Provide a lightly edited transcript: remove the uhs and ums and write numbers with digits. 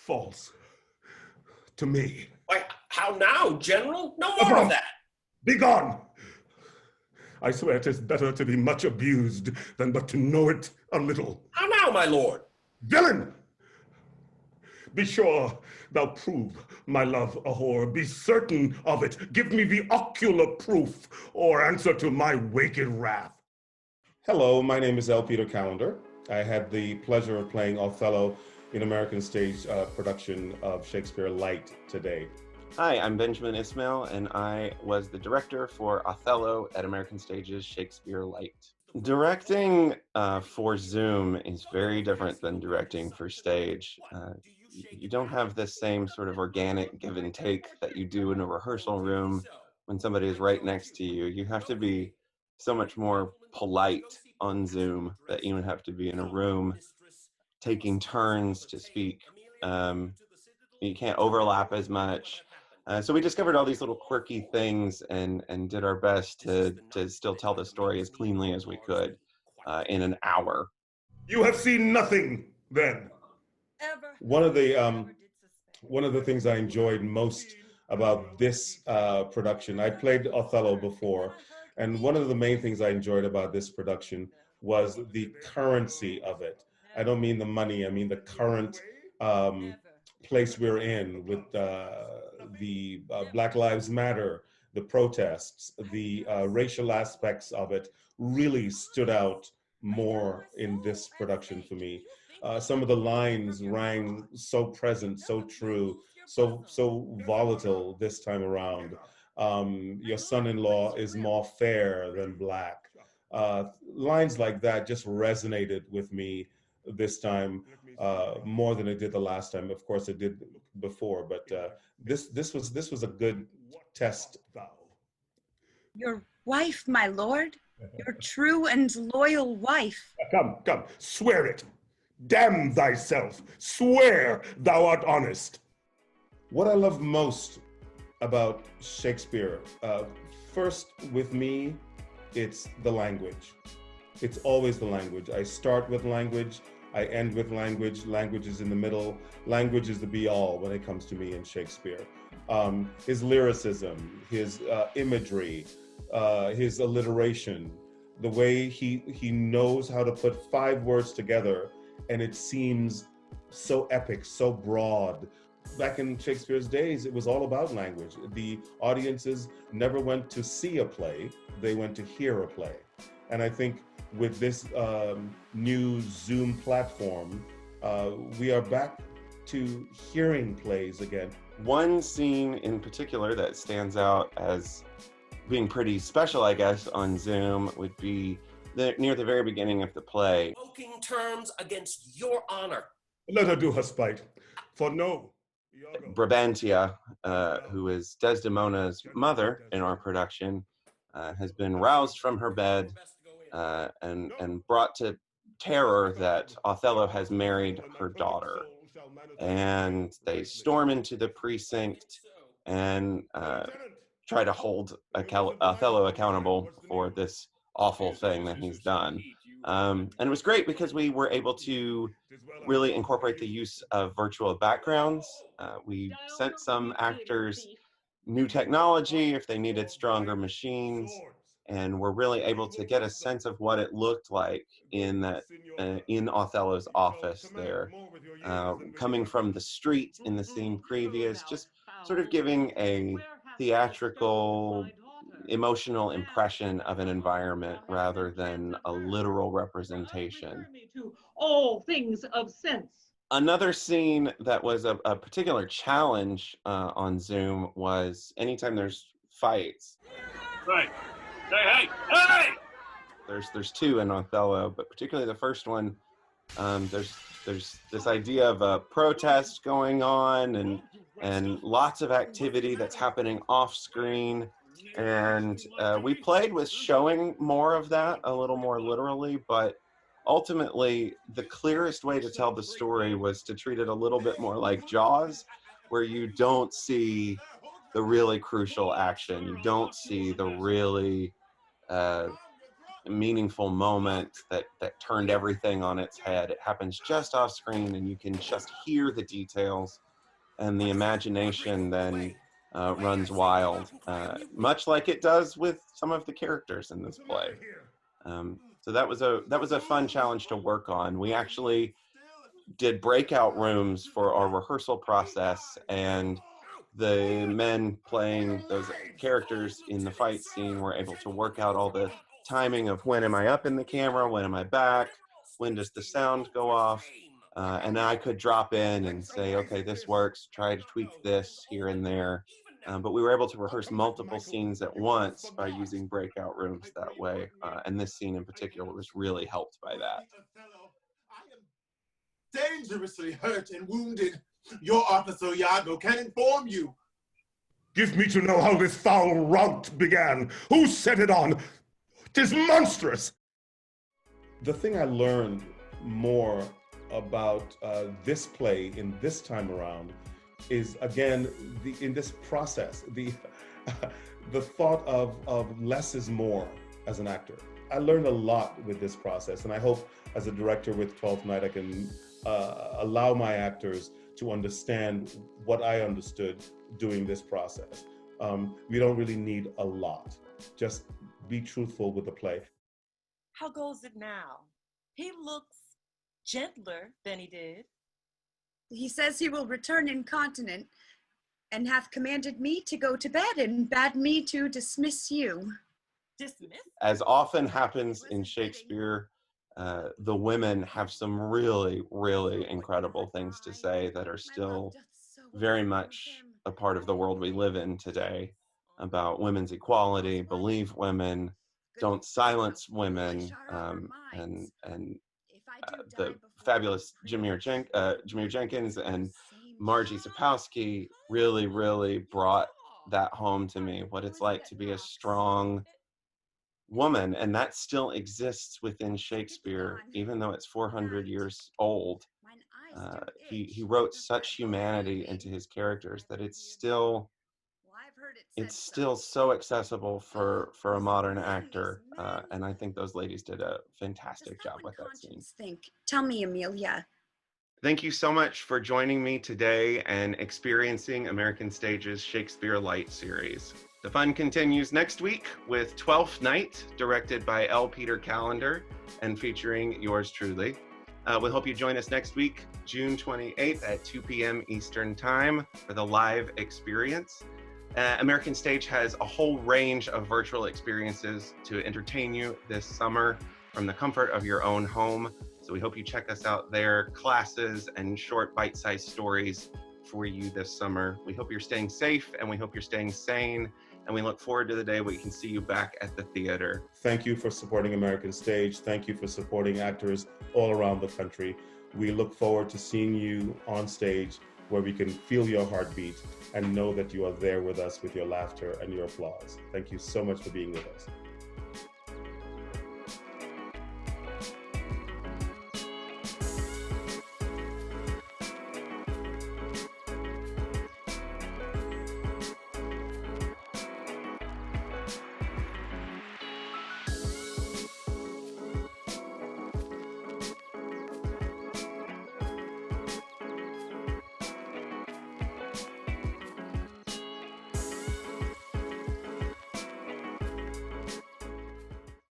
false to me. Why, how now, General? No more Begone! of that. Begone! I swear 'tis better to be much abused than but to know it a little. How now, my lord? Villain! Be sure thou prove my love a whore. Be certain of it. Give me the ocular proof, or answer to my waked wrath. Hello, my name is L. Peter Callender. I had the pleasure of playing Othello in American stage production of Shakespeare Lite today. Hi, I'm Benjamin Ismail, and I was the director for Othello at American Stage's Shakespeare Lite. Directing for Zoom is very different than directing for stage. You don't have the same sort of organic give and take that you do in a rehearsal room when somebody is right next to you. You have to be so much more polite on Zoom that you would have to be in a room taking turns to speak. You can't overlap as much. So we discovered all these little quirky things and did our best to still tell the story as cleanly as we could in an hour. You have seen nothing, then. One of the things I enjoyed most about this production, I played Othello before, and one of the main things I enjoyed about this production was the currency of it. I don't mean the money, I mean the current place we're in with the Black Lives Matter, the protests, the racial aspects of it really stood out more in this production for me. Some of the lines rang so present, so true, so volatile this time around. Your son-in-law is more fair than black. Lines like that just resonated with me this time more than it did the last time. Of course, it did before, but this was a good test. Your wife, my lord, your true and loyal wife. Come, swear it. Damn thyself. Swear thou art honest. What I love most about Shakespeare, first with me, it's the language. It's always the language. I start with language, I end with language. Language is in the middle. Language is the be-all when it comes to me in Shakespeare. His lyricism, his imagery, his alliteration, the way he knows how to put 5 words together and it seems so epic, so broad. Back in Shakespeare's days, it was all about language. The audiences never went to see a play, they went to hear a play. And I think with this new Zoom platform, we are back to hearing plays again. One scene in particular that stands out as being pretty special, I guess, on Zoom would be near the very beginning of the play. Invoking terms against your honor. Let her do her spite, for no. Brabantia, who is Desdemona's mother in our production, has been roused from her bed and brought to terror that Othello has married her daughter. And they storm into the precinct and try to hold Othello accountable for this awful thing that he's done. And it was great because we were able to really incorporate the use of virtual backgrounds. We sent some actors new technology if they needed stronger machines, and we're really able to get a sense of what it looked like in that in Othello's office there, coming from the street in the scene previous, just sort of giving a theatrical, emotional impression of an environment rather than a literal representation. All things of sense. Another scene that was a particular challenge on Zoom was anytime there's fights. Right. Hey! There's 2 in Othello, but particularly the first one, there's this idea of a protest going on and lots of activity that's happening off screen. And we played with showing more of that a little more literally, but ultimately the clearest way to tell the story was to treat it a little bit more like Jaws, where you don't see the really crucial action. You don't see the really meaningful moment that turned everything on its head. It happens just off screen, and you can just hear the details, and the imagination then runs wild, much like it does with some of the characters in this play. So that was a fun challenge to work on. We actually did breakout rooms for our rehearsal process, and the men playing those characters in the fight scene were able to work out all the timing of when am I up in the camera, when am I back, when does the sound go off, and I could drop in and say, okay, this works, try to tweak this here and there. But we were able to rehearse multiple scenes at once by using breakout rooms that way, and this scene in particular was really helped by that. Dangerously hurt and wounded. Your officer Iago can inform you. Give me to know how this foul rout began. Who set it on? 'Tis monstrous. The thing I learned more about this play in this time around is, again, in this process, the thought of less is more as an actor. I learned a lot with this process, and I hope as a director with 12th Night I can allow my actors to understand what I understood doing this process. We don't really need a lot. Just be truthful with the play. How goes it now? He looks gentler than he did. He says he will return incontinent and hath commanded me to go to bed and bade me to dismiss you. Dismiss? As often happens in Shakespeare, the women have some really, really incredible things to say that are still very much a part of the world we live in today, about women's equality, believe women, don't silence women, and the fabulous Jameer Jenkins and Margie Sapowski really, really brought that home to me, what it's like to be a strong woman, and that still exists within Shakespeare, even though it's 400 years old. He wrote such humanity into his characters that it's still so accessible for a modern actor, and I think those ladies did a fantastic job with that scene. Tell me, Amelia. Thank you so much for joining me today and experiencing American Stage's Shakespeare Lite series. The fun continues next week with 12th Night, directed by L. Peter Callender and featuring yours truly. We hope you join us next week, June 28th at 2 p.m. Eastern Time for the live experience. American Stage has a whole range of virtual experiences to entertain you this summer from the comfort of your own home. So we hope you check us out there, classes and short bite-sized stories for you this summer. We hope you're staying safe, and we hope you're staying sane, and we look forward to the day we can see you back at the theater. Thank you for supporting American Stage. Thank you for supporting actors all around the country. We look forward to seeing you on stage, where we can feel your heartbeat and know that you are there with us with your laughter and your applause. Thank you so much for being with us.